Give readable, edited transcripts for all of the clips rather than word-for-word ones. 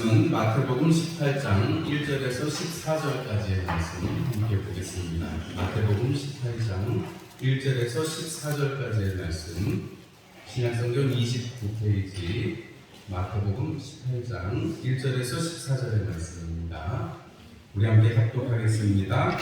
말씀은 마태복음 18장 1절에서 14절까지의 말씀 함께 보겠습니다. 마태복음 18장 1절에서 14절까지의 말씀, 신약성경 29페이지 마태복음 18장 1절에서 14절의 말씀입니다. 우리 함께 합독하겠습니다.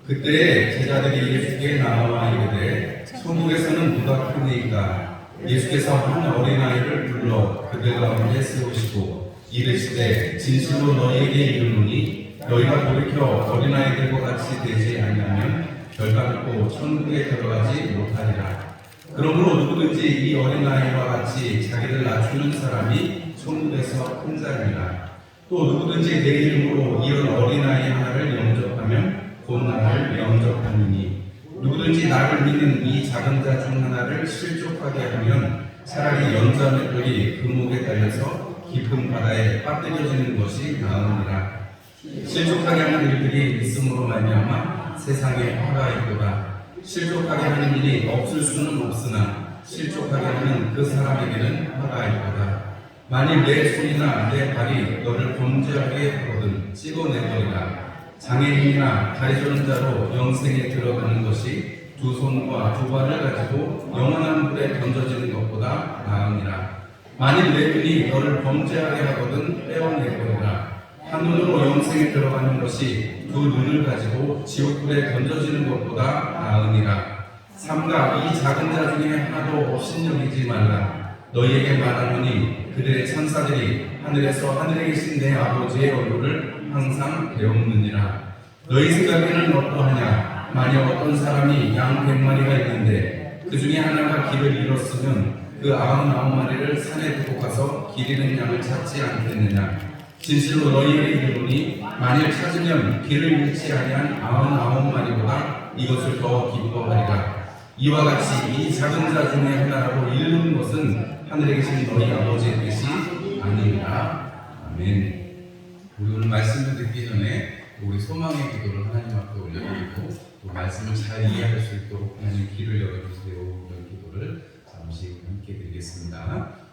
그때 제자들이 예수께 나와 이르되 천국에서는 누가 크니까? 예수께서 한 어린아이를 불러 그들 가운데 세우시고 이르시되 진실로 너희에게 이르노니 너희가 돌이켜 어린아이들과 같이 되지 아니하면 결단코 천국에 들어가지 못하리라. 그러므로 누구든지 이 어린아이와 같이 자기를 낮추는 사람이 천국에서 큰 자리라. 또 누구든지 내 이름으로 이런 어린아이 하나를 영접하면 곧 나를 영접하느니 누구든지 나를 믿는 이 작은 자 중 하나를 실족하게 하면 차라리 연자맷돌이 금옥에 달려서 깊은 바다에 빠뜨려지는 것이 나으니라. 실족하게 하는 일들이 있음으로 말미암아 세상에 화가 있도다. 실족하게 하는 일이 없을 수는 없으나 실족하게 하는 그 사람에게는 화가 있도다. 만일 내 손이나 내 발이 너를 범죄하게 하거든 찍어내버리라. 장애인이나 다리 저는 자로 영생에 들어가는 것이 두 손과 두 발을 가지고 영원한 불에 던져지는 것보다 나으니라. 만일 내 눈이 너를 범죄하게 하거든 빼어내버리라. 한 눈으로 영생에 들어가는 것이 두 눈을 가지고 지옥불에 던져지는 것보다 나으니라. 삼가 이 작은 자 중에 하나도 업신여기지 말라. 너희에게 말하노니 그들의 천사들이 하늘에서 하늘에 계신 내 아버지의 얼굴을 항상 배웠느니라. 너희 생각에는 어떠하냐? 만약 어떤 사람이 양 100마리가 있는데 그 중에 하나가 길을 잃었으면 그 99마리를 산에 두고 가서 길 잃은 양을 찾지 않겠느냐? 진실로 너희에게 이르노니 만일 찾으면 길을 잃지 아니한 99마리보다 이것을 더 기뻐하리라. 이와 같이 이 작은 자 중에 하나라고 이르는 것은 하늘에 계신 너희 아버지의 뜻이 아니니라. 아멘. 우리 오늘 말씀을 듣기 전에 우리 소망의 기도를 하나님 앞에 올려드리고 또 말씀을 잘 이해할 수 있도록 하나님 길을 열어주세요. 이런 기도를 잠시 함께 드리겠습니다.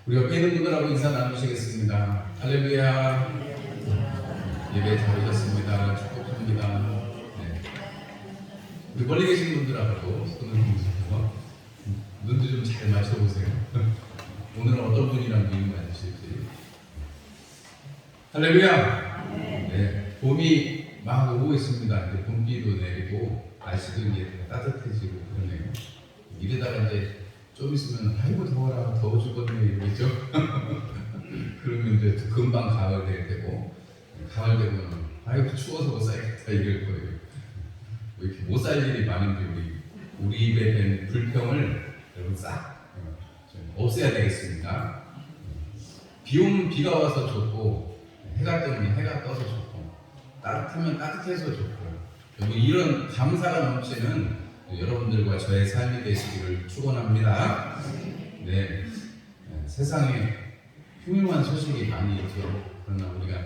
우리 옆에 있는 분들하고 인사 나누시겠습니다. 할렐루야. 예배 잘 오셨습니다. 축복합니다. 네. 우리 멀리 계신 분들하고 손을 모으셔서 눈도 좀 잘 맞춰보세요. 오늘은 어떤 분이랑 눈이 맞으실지. 할렐루야. 네. 봄이 막 오고 있습니다. 이제 봄비도 내리고 날씨도 이제 따뜻해지고 그러네요. 이러다가 이제 좀 있으면 아이고 더워라 더워 죽겠네 이러겠죠. 그러면 이제 금방 가을 될 때고 가을 되면 아이고 추워서 못 살겠다 이럴 거예요. 왜 이렇게 못 살 일이 많은데 우리 입에 된 불평을 여러분 싹 없애야 되겠습니다. 비 오면 비가 와서 좋고 해가 뜨면 해가 떠서 좋고 따뜻하면 따뜻해서 좋고 여러분 이런 감사가 넘치는 여러분들과 저의 삶이 되시기를 축원합니다. 네, 세상에 흉흉한 소식이 많이 있죠. 그러나 우리가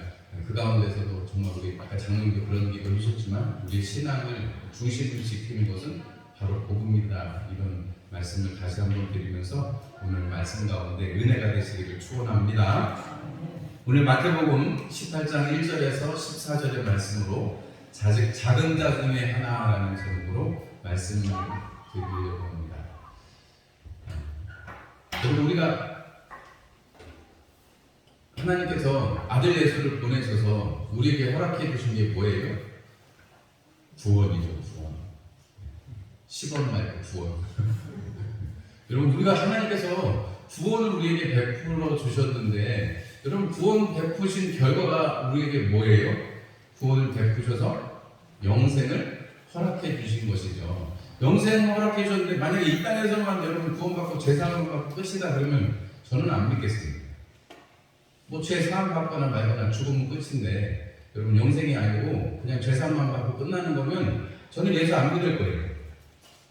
그 가운데서도 정말 우리 아까 장로님도 그런 기도를 해주셨지만 우리 신앙을 중심을 지키는 것은 바로 복음이다. 이런 말씀을 다시 한번 드리면서 오늘 말씀 가운데 은혜가 되시기를 축원합니다. 오늘 마태복음 18장 1절에서 14절의 말씀으로 작은 자 중에 하나라는 제목으로 말씀을 드리려고 합니다. 여러분 우리가 하나님께서 아들 예수를 보내셔서 우리에게 허락해 주신 게 뭐예요? 구원이죠. 구원. 10원 말고 구원. 여러분 우리가 하나님께서 구원을 우리에게 베풀어 주셨는데 여러분 구원 베푸신 결과가 우리에게 뭐예요? 구원을 베푸셔서 영생을 허락해 주신 것이죠. 영생을 허락해 주셨는데 만약에 이 땅에서만 여러분 구원받고 죄사함을 받고 끝이다 그러면 저는 안 믿겠습니다. 뭐 죄사함 받거나 말거나 죽으면 끝인데 여러분 영생이 아니고 그냥 죄사함만 받고 끝나는 거면 저는 예수 안 믿을 거예요.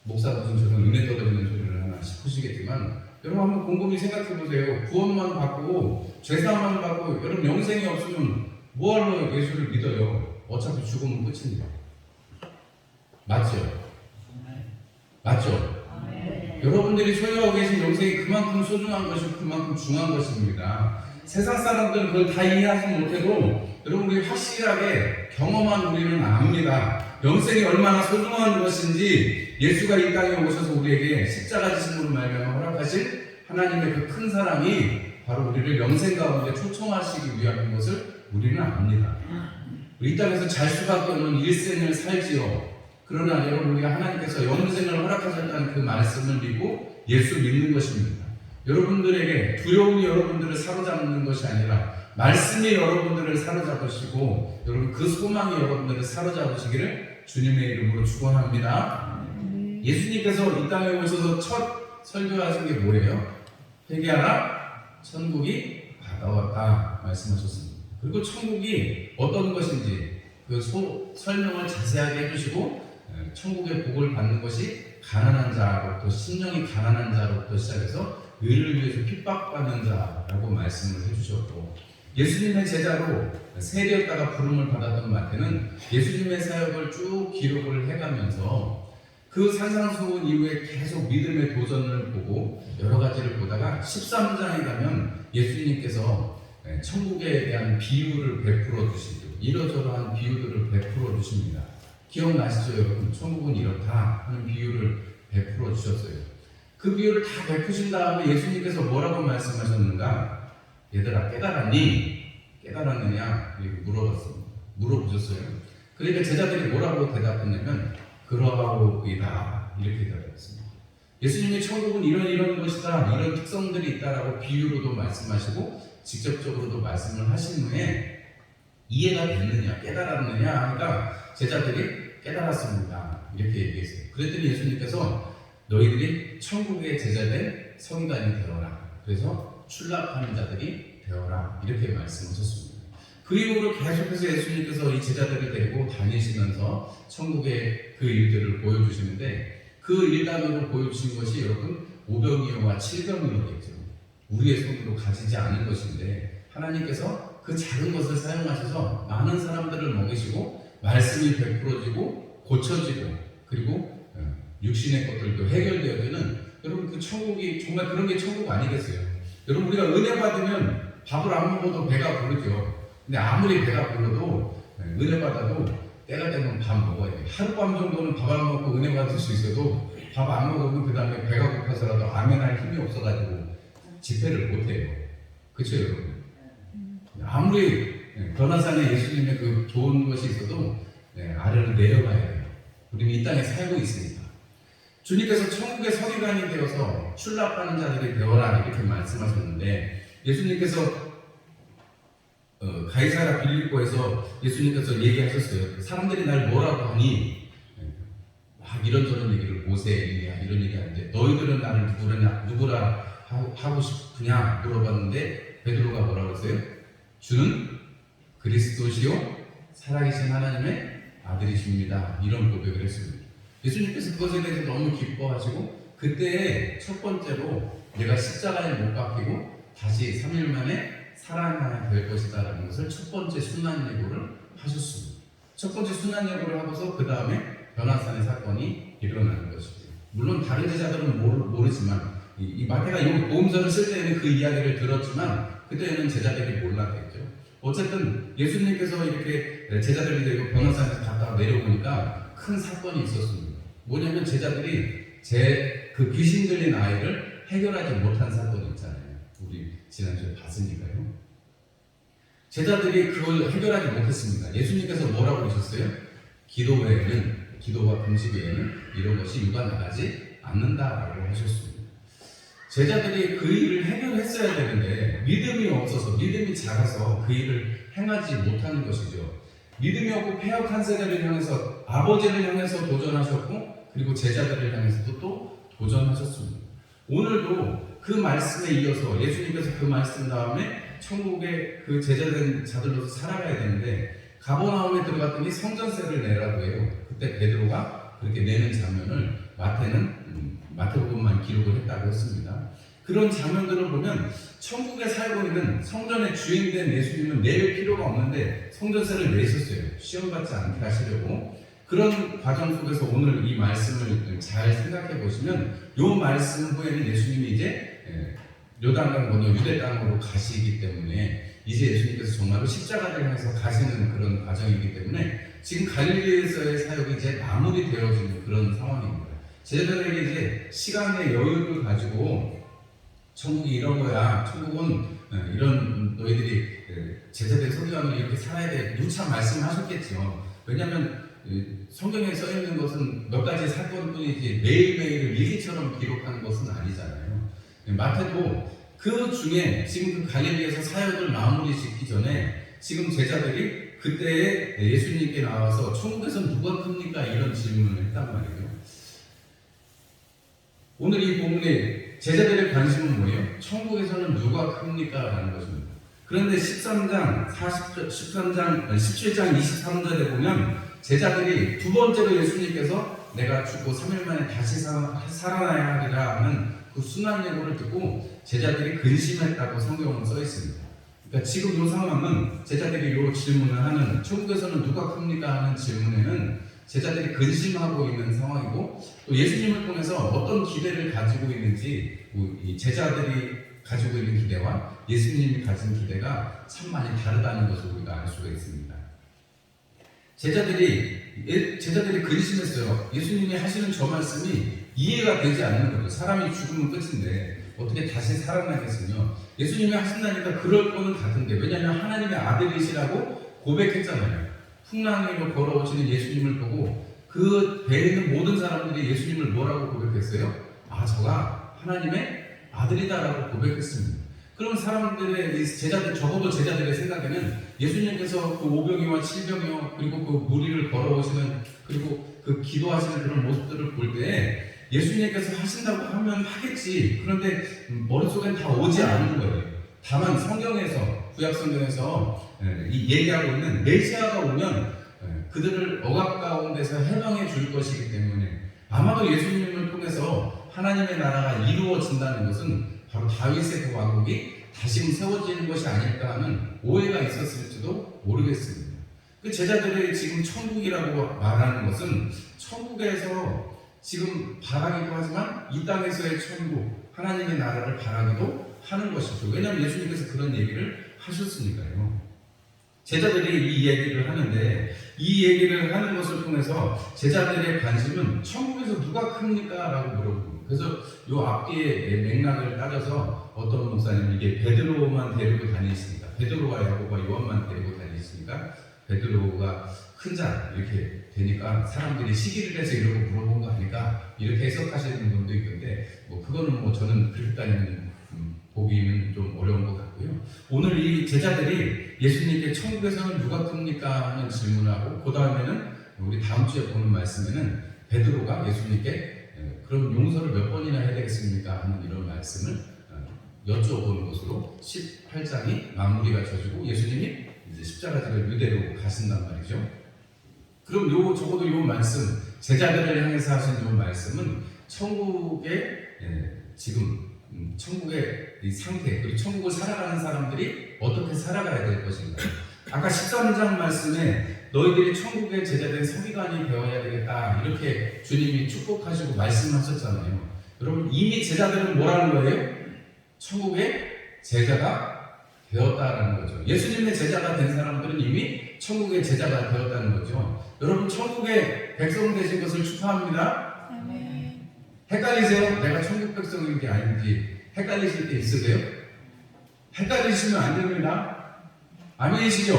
목사가 무슨 저런 은혜 떠드리는 소리를 하나 싶으시겠지만 여러분 한번 곰곰이 생각해 보세요. 구원만 받고 죄사함만 받고 여러분 영생이 없으면 뭐하러 예수를 믿어요? 어차피 죽으면 끝입니다. 맞죠? 맞죠? 여러분들이 소유하고 계신 영생이 그만큼 소중한 것이고 그만큼 중요한 것입니다. 세상 사람들은 그걸 다 이해하지 못해도 여러분들이 확실하게 경험한 우리는 압니다. 영생이 얼마나 소중한 것인지 예수가 이 땅에 오셔서 우리에게 십자가 지심으로 말미암아 허락하신 하나님의 그 큰 사랑이 바로 우리를 영생 가운데 초청하시기 위한 것을 우리는 압니다. 이 땅에서 잘 수밖에 없는 일생을 살지요. 그러나 여러분 우리가 하나님께서 영생을 허락하셨다는 그 말씀을 믿고 예수 믿는 것입니다. 여러분들에게 두려움이 여러분들을 사로잡는 것이 아니라 말씀이 여러분들을 사로잡으시고 여러분 그 소망이 여러분들을 사로잡으시기를 주님의 이름으로 축원합니다. 예수님께서 이 땅에 오셔서 첫 설교하신 게 뭐예요? 회개하라, 천국이 가까웠다 말씀하셨습니다. 그리고 천국이 어떤 것인지 그 설명을 자세하게 해주시고 천국의 복을 받는 것이 가난한 자로부터 심령이 가난한 자로부터 시작해서 의를 위해서 핍박받는 자라고 말씀을 해주셨고 예수님의 제자로 세례였다가 부름을 받았던 마태는 예수님의 사역을 쭉 기록을 해가면서 그 산상수훈 이후에 계속 믿음의 도전을 보고 여러 가지를 보다가 13장에 가면 예수님께서 천국에 대한 비유를 베풀어 주시고 이러저러한 비유들을 베풀어 주십니다. 기억나시죠 여러분? 천국은 이렇다 하는 비유를 베풀어 주셨어요. 그 비유를 다 베푸신 다음에 예수님께서 뭐라고 말씀하셨는가? 얘들아 깨달았니? 깨달았느냐? 이렇게 물어보셨어요. 그러니까 제자들이 뭐라고 대답했냐면 그러하오이다 이렇게 대답했습니다. 예수님이 천국은 이런 것이다 이런 특성들이 있다라고 비유로도 말씀하시고 직접적으로도 말씀을 하신 후에 이해가 됐느냐 깨달았느냐 하니까 제자들이 깨달았습니다 이렇게 얘기했어요. 그랬더니 예수님께서 너희들이 천국의 제자된 서기관이 되어라. 그래서 출납하는 자들이 되어라. 이렇게 말씀하셨습니다. 그 이후로 계속해서 예수님께서 이 제자들을 데리고 다니시면서 천국의 그 일들을 보여주시는데 그 일단으로 보여주신 것이 여러분 오병이어와 칠병이어겠죠. 우리의 손으로 가지지 않은 것인데 하나님께서 그 작은 것을 사용하셔서 많은 사람들을 먹이시고 말씀이 베풀어지고 고쳐지고 그리고 육신의 것들도 해결되어지는 여러분 그 천국이 정말 그런 게 천국 아니겠어요? 여러분 우리가 은혜 받으면 밥을 안 먹어도 배가 부르죠. 근데 아무리 배가 불러도 은혜 받아도 때가 되면 밥 먹어야 돼요. 하룻밤 정도는 밥 안 먹고 은혜 받을 수 있어도 밥 안 먹으면 그 다음에 배가 고파서라도 아멘할 힘이 없어가지고 집회를 못해요. 그렇죠 여러분? 아무리 변화산에 예수님의 그 좋은 것이 있어도 아래로 내려가야 돼요. 우리는 이 땅에 살고 있으니까. 주님께서 천국의 서기관이 되어서 출납하는 자들이 되어라 이렇게 말씀하셨는데 예수님께서 가이사라 빌립보에서 예수님께서 얘기하셨어요. 사람들이 날 뭐라고 하니? 막 이런저런 얘기를 모세, 엘리야 이런 얘기 하는데 너희들은 나를 누구라 하고 싶으냐 물어봤는데 베드로가 뭐라고 했어요? 주는 그리스도시요 살아계신 하나님의 아들이십니다. 이런 고백을 했습니다. 예수님께서 그것에 대해서 너무 기뻐하시고 그때 첫 번째로 내가 십자가에 못 박히고 다시 3일 만에 살아나야 될 것이다 라는 것을 첫 번째 순환 예고를 하셨습니다. 첫 번째 순환 예고를 하고서 그 다음에 변화산의 사건이 일어나는 것이죠. 물론 다른 제자들은 모르지만 이 마태가 이 복음서를 쓸 때에는 그 이야기를 들었지만 그때는 제자들이 몰랐겠죠. 어쨌든 예수님께서 이렇게 제자들이 데리고 변화산에서 갔다가 내려오니까 큰 사건이 있었습니다. 뭐냐면 제자들이 그 귀신 들린 아이를 해결하지 못한 사건이 있잖아요. 우리 지난주에 봤으니까요. 제자들이 그걸 해결하지 못했습니다. 예수님께서 뭐라고 그러셨어요? 기도와 금식 외에는 이런 것이 유가 나가지 않는다라고 하셨습니다. 제자들이 그 일을 해결했어야 되는데 믿음이 없어서 믿음이 작아서 그 일을 행하지 못하는 것이죠. 믿음이 없고 폐역한 세대를 향해서 아버지를 향해서 도전하셨고 그리고 제자들을 향해서도 또 도전하셨습니다. 오늘도 그 말씀에 이어서 예수님께서 그 말씀 다음에 천국의 그 제자된 자들로서 살아가야 되는데 가버나움에 들어갔더니 성전세를 내라고 해요. 그때 베드로가 그렇게 내는 장면을 마태복음만 기록을 했다고 했습니다. 그런 장면들을 보면 천국에 살고 있는 성전의 주인된 예수님은 낼 필요가 없는데 성전세를 내셨어요. 시험받지 않게 하시려고. 그런 과정 속에서 오늘 이 말씀을 잘 생각해 보시면 이 말씀 후에는 예수님이 이제 요단강 건너 유대 땅으로 가시기 때문에 이제 예수님께서 정말로 십자가를 향해서 가시는 그런 과정이기 때문에 지금 갈릴리에서의 사역이 이제 마무리되어지는 그런 상황입니다. 제자들에게 이제 시간의 여유를 가지고 천국이 이런 거야. 천국은 이런 너희들이 제자들 소개하면 이렇게 살아야 돼. 누차 말씀하셨겠죠. 왜냐하면 성경에 써 있는 것은 몇 가지 사건뿐이지 매일매일을 일기처럼 기록하는 것은 아니잖아요. 마태도 그 중에 지금 그 갈릴리에서 사역을 마무리 짓기 전에 지금 제자들이 그때 예수님께 나와서 천국에서 누가 큽니까? 이런 질문을 했단 말이에요. 오늘 이 본문에 제자들의 관심은 뭐예요? 천국에서는 누가 큽니까? 라는 것입니다. 그런데 17장 23절에 보면 제자들이 두 번째로 예수님께서 내가 죽고 3일 만에 다시 살아나야 하리라 하는 그 순환 예고를 듣고 제자들이 근심했다고 성경은 써 있습니다. 그러니까 지금 이 상황은 제자들이 이 질문을 하는 천국에서는 누가 큽니까? 하는 질문에는 제자들이 근심하고 있는 상황이고 또 예수님을 통해서 어떤 기대를 가지고 있는지 이 제자들이 가지고 있는 기대와 예수님이 가진 기대가 참 많이 다르다는 것을 우리가 알 수가 있습니다. 제자들이 근심했어요. 예수님이 하시는 저 말씀이 이해가 되지 않는 거죠. 사람이 죽으면 끝인데 어떻게 다시 살아나겠으며 예수님이 하신다니까 그럴 거는 같은데 왜냐하면 하나님의 아들이시라고 고백했잖아요. 풍랑 위로 걸어오시는 예수님을 보고 그 배에 있는 모든 사람들이 예수님을 뭐라고 고백했어요? 아, 저가 하나님의 아들이다라고 고백했습니다. 그럼 사람들의 제자들, 적어도 제자들의 생각에는 예수님께서 그 오병이와 칠병이와 그리고 그 무리를 걸어오시는 그리고 그 기도하시는 그런 모습들을 볼 때 예수님께서 하신다고 하면 하겠지. 그런데 머릿속엔 다 오지 않는 거예요. 다만 성경에서 구약 성경에서 이 얘기하고 있는 메시아가 오면 그들을 억압 가운데서 해방해 줄 것이기 때문에 아마도 예수님을 통해서 하나님의 나라가 이루어진다는 것은 바로 다윗의 그 왕국이 다시금 세워지는 것이 아닐까 하는 오해가 있었을지도 모르겠습니다. 그 제자들이 지금 천국이라고 말하는 것은 천국에서 지금 바라기도 하지만 이 땅에서의 천국, 하나님의 나라를 바라기도 하는 것이죠. 왜냐하면 예수님께서 그런 얘기를 하셨으니까요. 제자들이 이 얘기를 하는데 이 얘기를 하는 것을 통해서 제자들의 관심은 천국에서 누가 큽니까? 라고 물어보고 그래서 이 앞뒤의 맥락을 따져서 어떤 목사님은 이게 베드로만 데리고 다니시니까 베드로와 야고보와 요한만 데리고 다니시니까 베드로가 큰 자 이렇게 되니까 사람들이 시기를 해서 이러고 물어본 거 아닐까 이렇게 해석하시는 분도 있던데 그거는 저는 그렇게까지는 보기는 좀 어려운 것 같고요. 오늘 이 제자들이 예수님께 천국에서는 누가 큽니까? 하는 질문을 하고 그 다음에는 우리 다음 주에 보는 말씀에는 베드로가 예수님께 그럼 용서를 몇 번이나 해야 되겠습니까? 하는 이런 말씀을 여쭤보는 것으로 18장이 마무리가 져지고 예수님이 이제 십자가지를 유대로 가신단 말이죠. 그럼 적어도 이 말씀, 제자들을 향해서 하신 이 말씀은 천국의 지금 천국의 이 상태, 그리고 천국을 살아가는 사람들이 어떻게 살아가야 될 것인가. 아까 13장 말씀에 너희들이 천국의 제자된 서기관이 되어야 되겠다 이렇게 주님이 축복하시고 말씀하셨잖아요. 여러분 이미 제자들은 뭐라는 거예요? 천국의 제자가 되었다라는 거죠. 예수님의 제자가 된 사람들은 이미 천국의 제자가 되었다는 거죠. 여러분 천국의 백성 되신 것을 축하합니다. 아멘. 헷갈리세요? 내가 천국 백성인 게 아닌지 헷갈리실 때 있으세요? 헷갈리시면 안 됩니다. 아멘이시죠?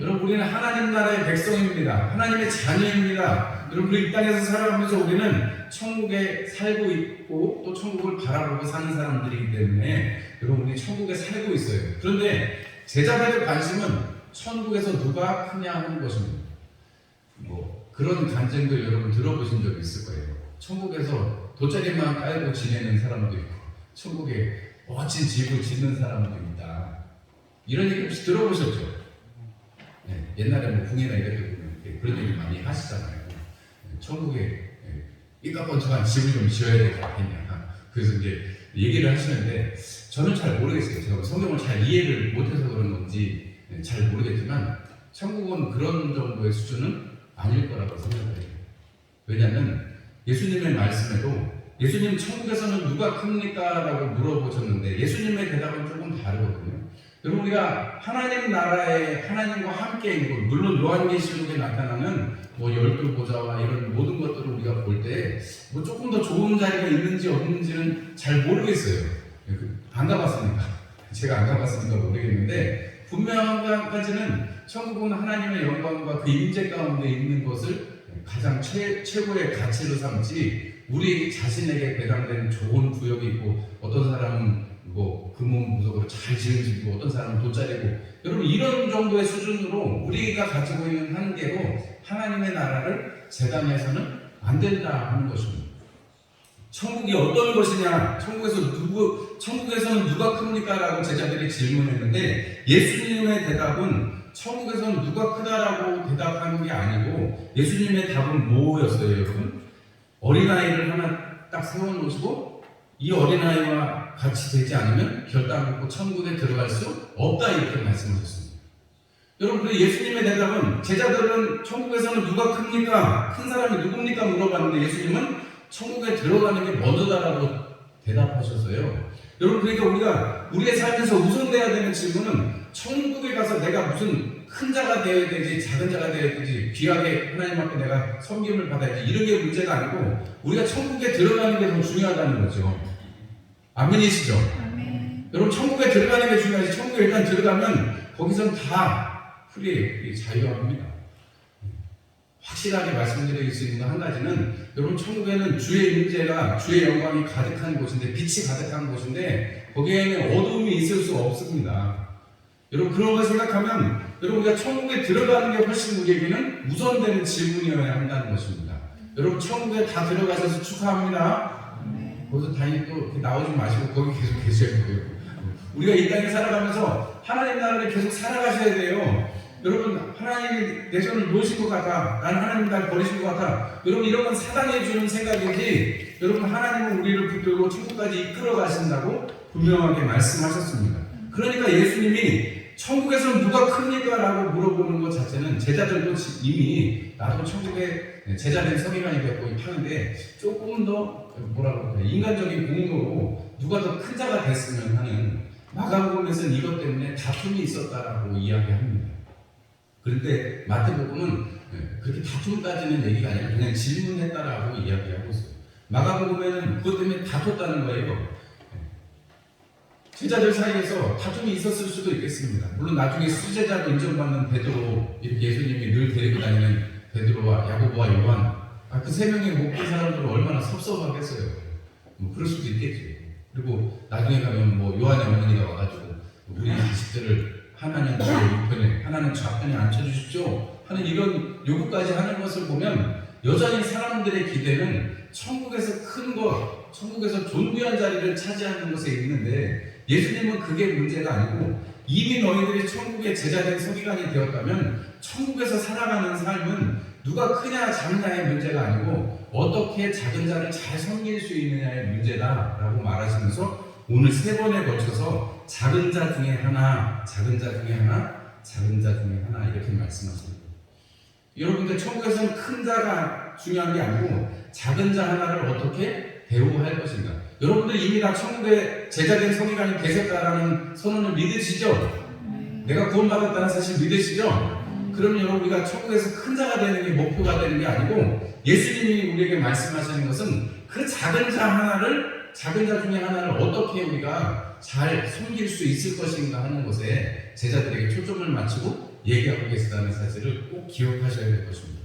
여러분 우리는 하나님 나라의 백성입니다. 하나님의 자녀입니다. 여러분 이 땅에서 살아가면서 우리는 천국에 살고 있고 또 천국을 바라보고 사는 사람들이기 때문에 여러분 우리 천국에 살고 있어요. 그런데 제자들의 관심은 천국에서 누가 크냐 하는 것입니다. 그런 간증도 여러분 들어보신 적 있을 거예요. 천국에서 돗자리만 깔고 지내는 사람도 있고 천국에 멋진 집을 짓는 사람도 있다. 이런 얘기 혹시 들어보셨죠? 옛날에 뭐 궁예나 이럴 때 보면 그런 얘기 많이 하시잖아요. 천국에 삐까뻔쩍한 집을 좀 지어야 되지 않겠냐. 그래서 이제 얘기를 하시는데 저는 잘 모르겠어요. 제가 성경을 잘 이해를 못해서 그런 건지 잘 모르겠지만 천국은 그런 정도의 수준은 아닐 거라고 생각해요. 왜냐하면 예수님의 말씀에도 예수님 천국에서는 누가 큽니까? 라고 물어보셨는데 예수님의 대답은 조금 다르거든요. 여러분 우리가 하나님 나라에 하나님과 함께 있는 것, 물론 요한계시록에 나타나는 뭐 12보좌와 이런 모든 것들을 우리가 볼 때 뭐 조금 더 좋은 자리가 있는지 없는지는 잘 모르겠어요. 안 가봤으니까. 제가 안 가봤으니까 모르겠는데 분명한 가지는 천국은 하나님의 영광과 그 임재 가운데 있는 것을 가장 최고의 가치로 삼지 우리 자신에게 배당되는 좋은 구역이 있고 어떤 사람은 뭐 금은 무속으로 잘 지은 집이고 어떤 사람은 돗자리고 여러분 이런 정도의 수준으로 우리가 가지고 있는 한계로 하나님의 나라를 재단해서는 안 된다 하는 것입니다. 천국이 어떤 것이냐? 천국에서는 누가 큽니까? 라고 제자들이 질문했는데 예수님의 대답은 천국에서는 누가 크다라고 대답하는 게 아니고 예수님의 답은 뭐였어요, 여러분? 어린아이를 하나 딱 세워놓으시고 이 어린아이와 같이 되지 않으면 결단 없고 천국에 들어갈 수 없다 이렇게 말씀하셨습니다. 여러분 그 예수님의 대답은 제자들은 천국에서는 누가 큽니까? 큰 사람이 누굽니까? 물어봤는데 예수님은 천국에 들어가는 게 먼저다라고 대답하셨어요. 여러분 그러니까 우리의 삶에서 우선돼야 되는 질문은 천국에 가서 내가 무슨 큰 자가 되어야 되지 작은 자가 되어야 되지 귀하게 하나님 앞에 내가 섬김을 받아야지 이런 게 문제가 아니고 우리가 천국에 들어가는 게 더 중요하다는 거죠. 아멘이시죠? 아멘. 여러분 천국에 들어가는 게 중요하지 천국에 일단 들어가면 거기선 다 프리해요. 자유합니다. 확실하게 말씀드릴 수 있는 한 가지는 여러분 천국에는 주의 임재가 주의 영광이 가득한 곳인데 빛이 가득한 곳인데 거기에는 어두움이 있을 수 없습니다. 여러분 그런 걸 생각하면 여러분 우리가 천국에 들어가는 게 훨씬 우리에게는 우선되는 질문이어야 한다는 것입니다. 여러분 천국에 다 들어가셔서 축하합니다. 거기서 다행히 또 이렇게 나오지 마시고 거기 계속 계셔야 돼요. 우리가 이 땅에 살아가면서 하나님 나라를 계속 살아가셔야 돼요. 여러분 하나님이 내 손을 놓으신 것 같아. 나는 하나님 날 버리신 것 같아. 여러분 이런 건 사단이 주는 생각이지 여러분 하나님은 우리를 붙들고 천국까지 이끌어 가신다고 분명하게 말씀하셨습니다. 그러니까 예수님이 천국에서는 누가 큽니까? 라고 물어보는 것 자체는 제자들도 이미 나도 천국에 제자된 서기관이 되었고 하는데 조금 더 뭐라고 할까요? 인간적인 공로로 누가 더 큰 자가 됐으면 하는 마가복음에서는 이것 때문에 다툼이 있었다라고 이야기합니다. 그런데 마태복음은 그렇게 다툼 따지는 얘기가 아니라 그냥 질문했다라고 이야기하고 있어요. 마가복음에는 그것 때문에 다퉜다는 거예요. 제자들 사이에서 다툼이 있었을 수도 있겠습니다. 물론 나중에 수제자로 인정받는 베드로 이렇게 예수님이 늘 데리고 다니는 베드로와 야고보와 요한 그 세 명이 못 본 사람들은 얼마나 섭섭하겠어요. 뭐 그럴 수도 있겠죠. 그리고 나중에 가면 뭐 요한의 어머니가 와가지고 우리 자식들을 하나는 주 우편에 하나는 좌편에 앉혀주십시오 하는 이런 요구까지 하는 것을 보면 여전히 사람들의 기대는 천국에서 큰 것, 천국에서 존귀한 자리를 차지하는 것에 있는데 예수님은 그게 문제가 아니고 이미 너희들이 천국의 제자된 서기관이 되었다면 천국에서 살아가는 삶은 누가 크냐 작냐의 문제가 아니고 어떻게 작은 자를 잘 섬길 수 있느냐의 문제다라고 말하시면서 오늘 3번에 걸쳐서 작은 자 중에 하나, 작은 자 중에 하나, 작은 자 중에 하나 이렇게 말씀하십니다. 여러분들 천국에서는 큰 자가 중요한 게 아니고 작은 자 하나를 어떻게 대우할 것인가. 여러분들 이미 다 천국에 제자된 서기관이 계셨다라는 선언을 믿으시죠? 내가 구원받았다는 사실 믿으시죠? 그러면 여러분 우리가 천국에서 큰 자가 되는 게 목표가 되는 게 아니고 예수님이 우리에게 말씀하시는 것은 그 작은 자 중에 하나를 어떻게 우리가 잘 섬길 수 있을 것인가 하는 것에 제자들에게 초점을 맞추고 얘기하고 계시다는 사실을 꼭 기억하셔야 될 것입니다.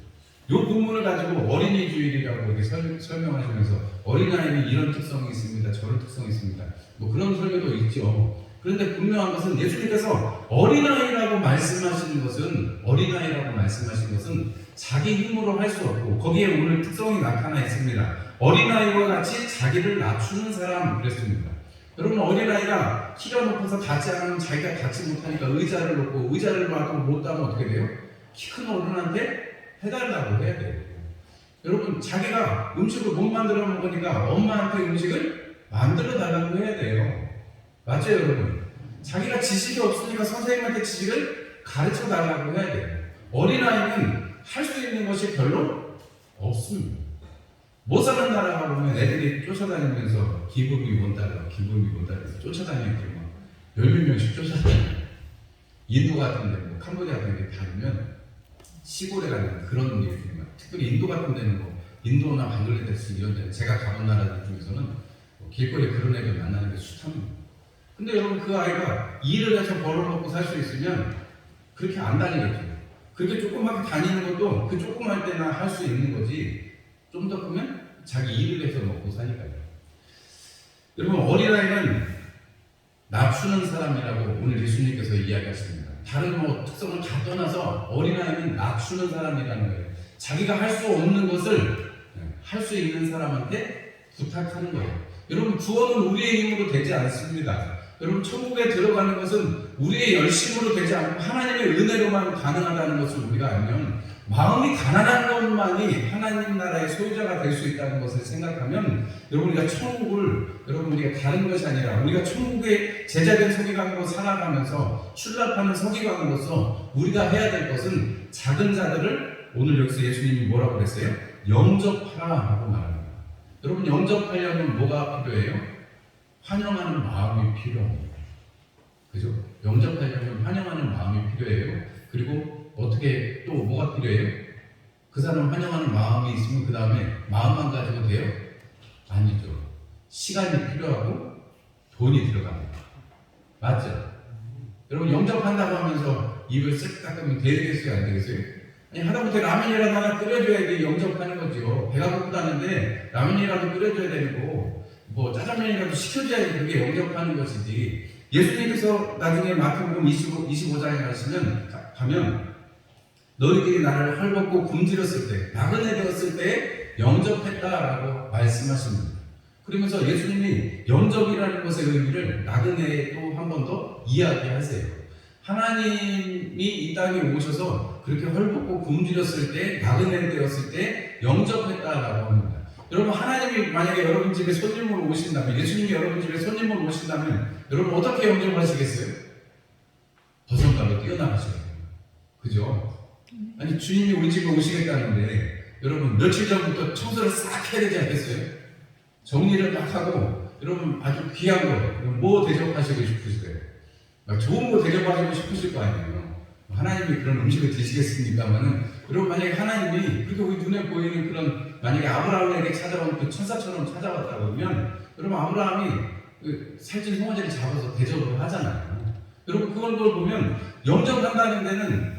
이 부분을 가지고 어린이 주일이라고 이렇게 설명하시면서 어린아이는 이런 특성이 있습니다. 저런 특성이 있습니다. 뭐 그런 설교도 있죠. 그런데 분명한 것은 예수님께서 어린아이라고 말씀하신 것은 자기 힘으로 할 수 없고 거기에 오늘 특성이 나타나 있습니다. 어린아이와 같이 자기를 낮추는 사람 그랬습니다. 여러분 어린아이가 키가 높아서 닿지 않으면 자기가 닿지 못하니까 의자를 놓고 의자를 놔도 못 닿으면 어떻게 돼요? 키 큰 어른한테 해달라고 해야 돼요. 여러분, 자기가 음식을 못 만들어 먹으니까 엄마한테 음식을 만들어 달라고 해야 돼요. 맞죠, 여러분? 자기가 지식이 없으니까 선생님한테 지식을 가르쳐 달라고 해야 돼요. 어린아이는 할 수 있는 것이 별로 없습니다. 못 사는 나라가 보면 애들이 쫓아다니면서 기부비 원달러, 기부비 원달러 쫓아다니면서 막 열몇 명씩 쫓아다니고, 인도 같은 데, 뭐 캄보디아 같은 데 다니면 시골에 가는 그런 일들이 막, 특별히 인도 같은 데는 뭐 인도나 방글라데시 이런 데 제가 가본 나라들 중에서는 뭐 길거리에 그런 애들 만나는 게 수탐입니다. 근데 여러분, 그 아이가 일을 해서 벌어먹고 살 수 있으면 그렇게 안 다니겠죠. 그렇게 조그맣게 다니는 것도 그 조그만 때나 할 수 있는 거지, 좀 더 크면 자기 일을 해서 먹고 사니까요. 여러분, 어린아이는 낮추는 사람이라고 오늘 예수님께서 이야기하십니다. 다른 뭐 특성을 다 떠나서 어린아이는 낮추는 사람이라는 거예요. 자기가 할 수 없는 것을 할 수 있는 사람한테 부탁하는 거예요. 여러분, 구원은 우리의 힘으로 되지 않습니다. 여러분, 천국에 들어가는 것은 우리의 열심으로 되지 않고 하나님의 은혜로만 가능하다는 것을 우리가 알면, 마음이 가난한 것만이 하나님 나라의 소유자가 될 수 있다는 것을 생각하면, 여러분, 우리가 천국을, 여러분, 우리가 다른 것이 아니라 우리가 천국의 제자된 서기관으로 살아가면서 출납하는 서기관으로서 우리가 해야 될 것은 작은 자들을, 오늘 여기서 예수님이 뭐라고 그랬어요? 영접하라고 말합니다. 여러분, 영접하려면 뭐가 필요해요? 환영하는 마음이 필요합니다. 그죠? 영접하려면 환영하는 마음이 필요해요. 그리고 어떻게 또 뭐가 필요해요? 그 사람 환영하는 마음이 있으면 그 다음에 마음만 가지고 돼요? 아니죠. 시간이 필요하고 돈이 들어갑니다. 맞죠? 여러분, 영접한다고 하면서 입을 쓱 닦으면 되겠어요? 안 되겠어요? 아니, 하다못해 라면이라도 하나 끓여줘야지 영접하는 거죠. 배가 고프다는데 라면이라도 끓여줘야 되고, 뭐 짜장면이라도 시켜줘야지 그게 영접하는 것이지. 예수님께서 나중에 마태복음 25장에 가면 너희들이 나를 헐벗고 굶주렸을 때, 나그네 되었을 때 영접했다라고 말씀하십니다. 그러면서 예수님이 영접이라는 것의 의미를 나그네에 또 한 번 더 이야기하세요. 하나님이 이 땅에 오셔서 그렇게 헐벗고 굶주렸을 때, 나그네 되었을 때 영접했다라고 합니다. 여러분, 하나님이 만약에 여러분 집에 손님으로 오신다면, 예수님이 여러분 집에 손님으로 오신다면 여러분 어떻게 영접하시겠어요? 버선발로 뛰어나가셔야 돼요. 그죠? 아니, 주님이 우리 집에 오시겠다는데 여러분 며칠 전부터 청소를 싹 해야 되지 않겠어요? 정리를 막 하고, 여러분 아주 귀한 거, 뭐 대접하시고 싶으실까요? 좋은 거 대접하시고 싶으실 거 아니에요. 하나님이 그런 음식을 드시겠습니까만은, 여러분 만약에 하나님이 그렇게 우리 눈에 보이는 그런, 만약에 아브라함에게 찾아온 그 천사처럼 찾아왔다 그러면, 여러분 아브라함이 그 살찐 송아지를 잡아서 대접을 하잖아요. 여러분, 그걸 보면 영접한다는 데는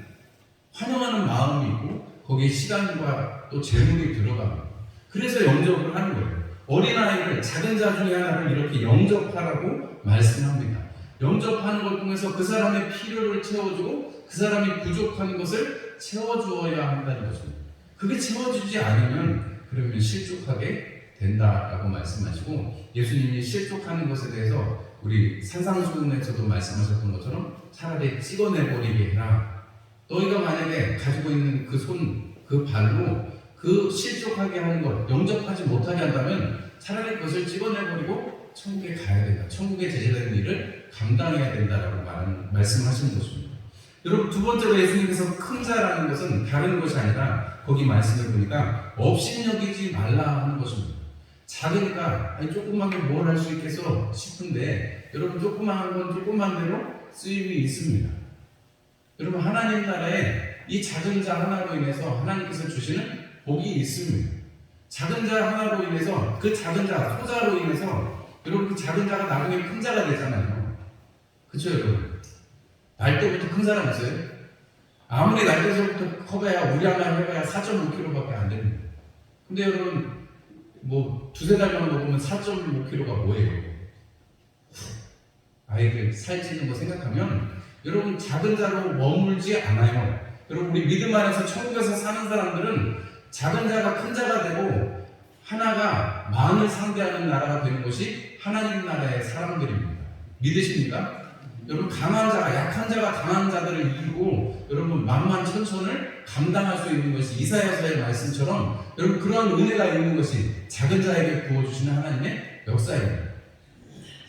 환영하는 마음이 있고 거기에 시간과 또 재물이 들어갑니다. 그래서 영접을 하는 거예요. 어린아이를, 작은 자 중에 하나를 이렇게 영접하라고 말씀합니다. 영접하는 걸 통해서 그 사람의 필요를 채워주고 그 사람이 부족한 것을 채워주어야 한다는 것입니다. 그게 채워주지 않으면 그러면 실족하게 된다라고 말씀하시고, 예수님이 실족하는 것에 대해서 우리 산상수훈에서도 말씀하셨던 것처럼 차라리 찍어내버리게 해라. 너희가 만약에 가지고 있는 그 손, 그 발로 그 실족하게 하는 것, 영접하지 못하게 한다면 차라리 그것을 찍어내버리고 천국에 가야 된다. 천국에 제재되는 일을 감당해야 된다라고 말씀하시는 것입니다. 여러분, 두 번째로 예수님께서 큰 자라는 것은 다른 것이 아니라, 거기 말씀을 보니까 업신여기지 말라 하는 것입니다. 작으니까 조그만 게 뭘 할 수 있겠어 싶은데, 여러분 조그만 건 조그만 대로 쓰임이 있습니다. 여러분, 하나님 나라에 이 작은 자 하나로 인해서 하나님께서 주시는 복이 있습니다. 작은 자 하나로 인해서, 그 작은 자, 소자로 인해서 여러분 그 작은 자가 나중에 큰 자가 되잖아요. 그쵸 여러분? 날 때부터 큰 사람 있어요? 아무리 날 때부터 커봐야, 우리 하나 해봐야 4.5kg밖에 안 됩니다. 근데 여러분 뭐 두세 달만 먹으면 4.5kg가 뭐예요? 아이들 살찌는 거 생각하면 여러분 작은 자로 머물지 않아요. 여러분, 우리 믿음 안에서 천국에서 사는 사람들은 작은 자가 큰 자가 되고 하나가 만을 상대하는 나라가 되는 것이 하나님 나라의 사람들입니다. 믿으십니까? 여러분 강한 자가 약한 자가 강한 자들을 이기고 여러분 만만천천을 감당할 수 있는 것이 이사야서의 말씀처럼 여러분 그러한 은혜가 있는 것이 작은 자에게 부어주시는 하나님의 역사입니다.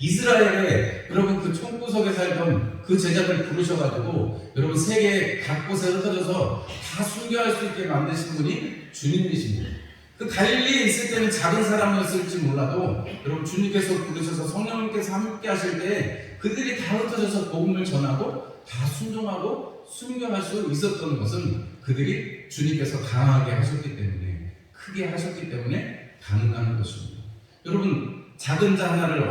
이스라엘에 여러분 그 총구석에 살던 그 제자들 부르셔가지고 여러분 세계 각 곳에 흩어져서 다 순교할 수 있게 만드신 분이 주님이십니다. 그 갈릴리에 있을 때는 작은 사람이었을지 몰라도 여러분 주님께서 부르셔서 성령님께서 함께 하실 때 그들이 다 흩어져서 복음을 전하고 다 순종하고 순교할 수 있었던 것은 그들이 주님께서 강하게 하셨기 때문에 크게 하셨기 때문에 가능한 것입니다. 여러분 작은 자 하나를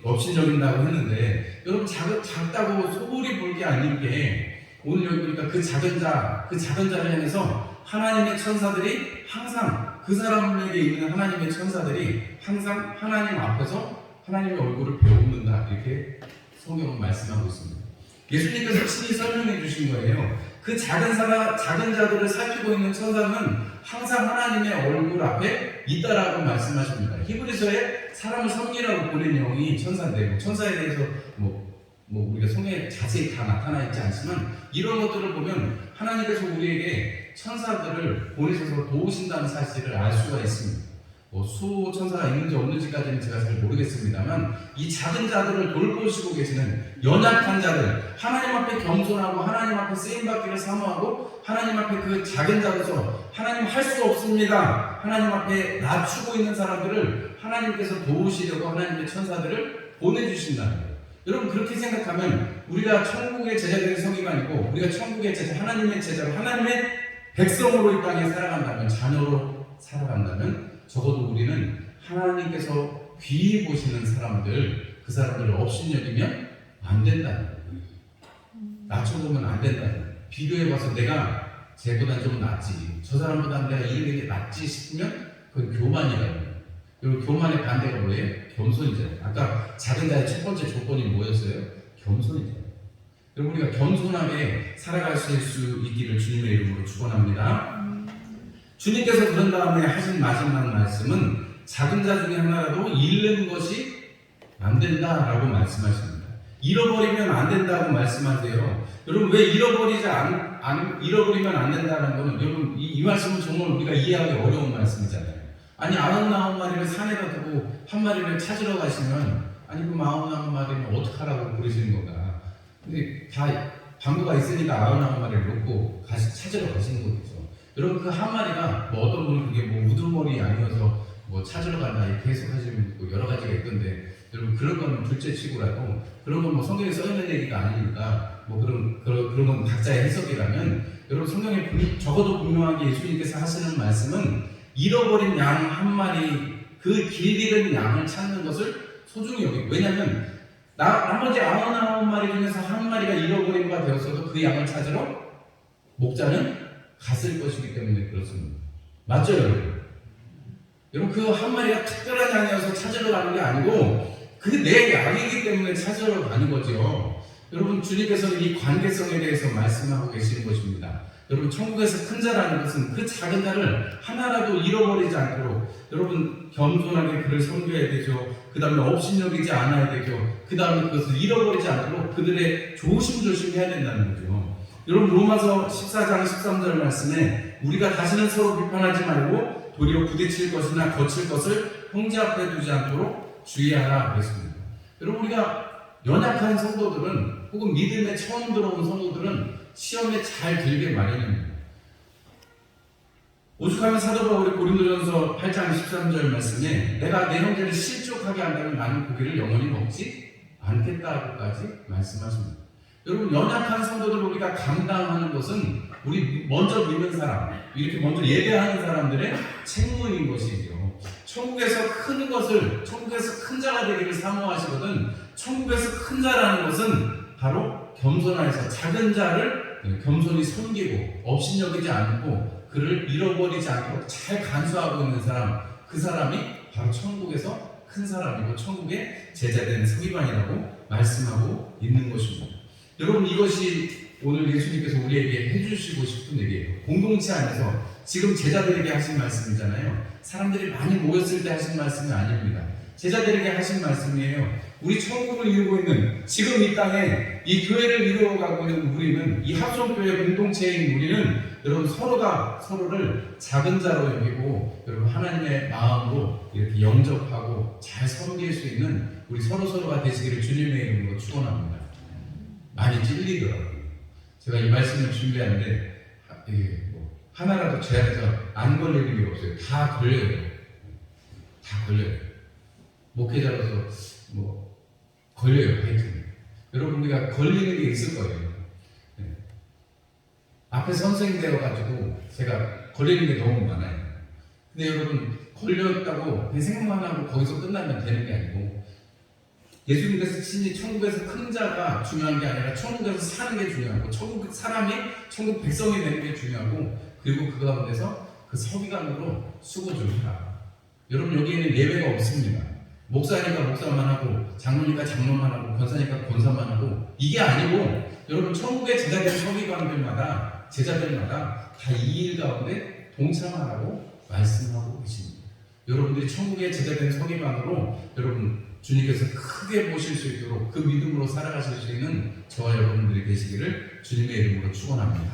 업신여긴다고 했는데 여러분 작다고 소홀히 볼 게 아닌 게 오늘 여기 보니까 그 작은 자를 향해서 하나님의 천사들이 항상 그 사람에게 있는 하나님의 천사들이 항상 하나님 앞에서 하나님의 얼굴을 배우는다 이렇게 성경은 말씀하고 있습니다. 예수님께서 친히 설명해 주신 거예요. 그 작은 자들을 살피고 있는 천사는 항상 하나님의 얼굴 앞에 있다라고 말씀하십니다. 히브리서에 사람을 섬기라고 보낸 영이 천사인데 천사에 대해서 우리가 성경에 자세히 다 나타나 있지 않지만 이런 것들을 보면 하나님께서 우리에게 천사들을 보내셔서 도우신다는 사실을 알 수가 있습니다. 수 천사가 있는지 없는지까지는 제가 잘 모르겠습니다만 이 작은 자들을 돌보시고 계시는 연약한 자들, 하나님 앞에 겸손하고 하나님 앞에 쓰임받기를 사모하고 하나님 앞에 그 작은 자로서 하나님 할 수 없습니다, 하나님 앞에 낮추고 있는 사람들을 하나님께서 도우시려고 하나님의 천사들을 보내주신다는 거예요. 여러분 그렇게 생각하면 우리가 천국의 제자들의 성의가 아니고 우리가 천국의 제자, 하나님의 제자로 하나님의 백성으로 이 땅에 살아간다면, 자녀로 살아간다면 적어도 우리는 하나님께서 귀히 보시는 사람들, 그 사람들을 업신여기면 안 된다는 거예요. 낮춰보면 안 된다는 거예요. 비교해봐서 내가 쟤보다 좀 낫지, 저 사람보다 내가 이렇게 낫지 싶으면 그건 교만이라는 거예요. 그리고 교만의 반대가 뭐예요? 겸손이잖아요. 아까 작은 자의 첫 번째 조건이 뭐였어요? 겸손이잖아요. 여러분 우리가 겸손하게 살아갈 수 있기를 주님의 이름으로 축원합니다. 주님께서 그런 다음에 하신 마지막 말씀은 작은 자 중에 하나라도 잃는 것이 안 된다라고 말씀하십니다. 잃어버리면 안 된다고 말씀하세요. 여러분 왜 잃어버리면 안 된다는 거는 여러분 이 말씀은 정말 우리가 이해하기 어려운 말씀이잖아요. 아니 99마리를 산에다 두고 한 마리를 찾으러 가시면 아니 그 99마리는 어떡하라고 그러시는 건가. 근데 다 방구가 있으니까 99마리를 놓고 찾으러 가시는 거겠죠. 여러분 그 한 마리가 어떤 분은 그게 우두머리 아니어서 찾으러 간다 이렇게 해석하시는 여러 가지가 있던데 여러분 그런 건 둘째치고라도 그런 건 성경에 써 있는 얘기가 아니니까 그런 건 각자의 해석이라면 여러분 성경에 적어도 분명하게 예수님께서 하시는 말씀은 잃어버린 양 한 마리, 그 길 잃은 양을 찾는 것을 소중히 여기고, 왜냐하면 나머지 99마리 중에서 한 마리가 잃어버린 바 되었어도 그 양을 찾으러 목자는 갔을 것이기 때문에 그렇습니다. 맞죠 여러분? 여러분 그 한 마리가 특별한 양이어서 찾으러 가는 게 아니고 그게 내 양이기 때문에 찾으러 가는 거죠. 여러분 주님께서는 이 관계성에 대해서 말씀하고 계시는 것입니다. 여러분 천국에서 큰 자라는 것은 그 작은 자를 하나라도 잃어버리지 않도록 여러분 겸손하게 그를 섬겨야 되죠. 그 다음에 업신여기지 않아야 되죠. 그 다음에 그것을 잃어버리지 않도록 그들의 조심조심해야 된다는 거죠. 여러분 로마서 14장 13절 말씀에 우리가 다시는 서로 비판하지 말고 도리어 부딪힐 것이나 거칠 것을 형제 앞에 두지 않도록 주의하라 그랬습니다. 여러분 우리가 연약한 성도들은 혹은 믿음에 처음 들어온 성도들은 시험에 잘 들게 마련입니다. 오죽하면 사도 바울이 고린도전서 8장 13절 말씀에 내가 내 형제를 실족하게 한다면 나는 고기를 영원히 먹지 않겠다고까지 말씀하십니다. 여러분 연약한 성도들을 우리가 감당하는 것은 우리 먼저 믿는 사람, 이렇게 먼저 예배하는 사람들의 책무인 것이죠. 천국에서 큰 자가 되기를 사모하시거든 천국에서 큰 자라는 것은 바로 겸손하여서 작은 자를 겸손히 섬기고 업신여기지 않고 그를 잃어버리지 않고 잘 간수하고 있는 사람, 그 사람이 바로 천국에서 큰 사람이고 천국의 제자된 서기관이라고 말씀하고 있는 것입니다. 여러분 이것이 오늘 예수님께서 우리에게 해주시고 싶은 얘기예요. 공동체 안에서 지금 제자들에게 하신 말씀이잖아요. 사람들이 많이 모였을 때 하신 말씀이 아닙니다. 제자들에게 하신 말씀이에요. 우리 천국을 이루고 있는 지금 이 땅에 이 교회를 이루어가고 있는 우리는, 이 합성교회 공동체인 우리는 여러분 서로가 서로를 작은 자로 여기고 여러분 하나님의 마음으로 이렇게 영접하고 잘 섬길 수 있는 우리 서로가 되시기를 주님의 이름으로 축원합니다. 많이 찔리더라고요. 제가 이 말씀을 준비하는데 하나라도 제 안에서 안 걸릴 일이 없어요. 다 걸려요. 다 걸려요. 목회자로서 걸려요. 하여튼 여러분, 우리가 걸리는 게 있을 거예요. 네. 앞에 선생님 되어가지고 제가 걸리는 게 너무 많아요. 근데 여러분, 걸렸다고 그냥 생각만 하고 거기서 끝나면 되는 게 아니고, 예수님께서 친히 천국에서 큰 자가 중요한 게 아니라 천국에서 사는 게 중요하고, 천국 사람이 천국 백성이 되는 게 중요하고, 그리고 그 가운데서 그 서기관으로 수고 좀 해라. 여러분, 여기에는 예외가 없습니다. 목사니까 목사만 하고, 장로니까 장로만 하고, 권사니까 권사만 하고, 이게 아니고 여러분, 천국의 제자된 서기관들마다, 제자들마다 다 이 일 가운데 동참하라고 말씀하고 계십니다. 여러분들이 천국의 제자된 서기관으로 여러분 주님께서 크게 보실 수 있도록 그 믿음으로 살아가실 수 있는 저와 여러분들이 되시기를 주님의 이름으로 축원합니다.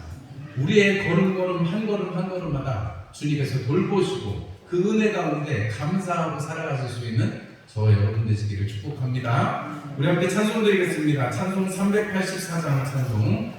우리의 걸음 한 걸음마다 주님께서 돌보시고 그 은혜 가운데 감사하고 살아가실 수 있는 저와 여러분 되시기를 축복합니다. 우리 함께 찬송 드리겠습니다. 찬송 384장 찬송.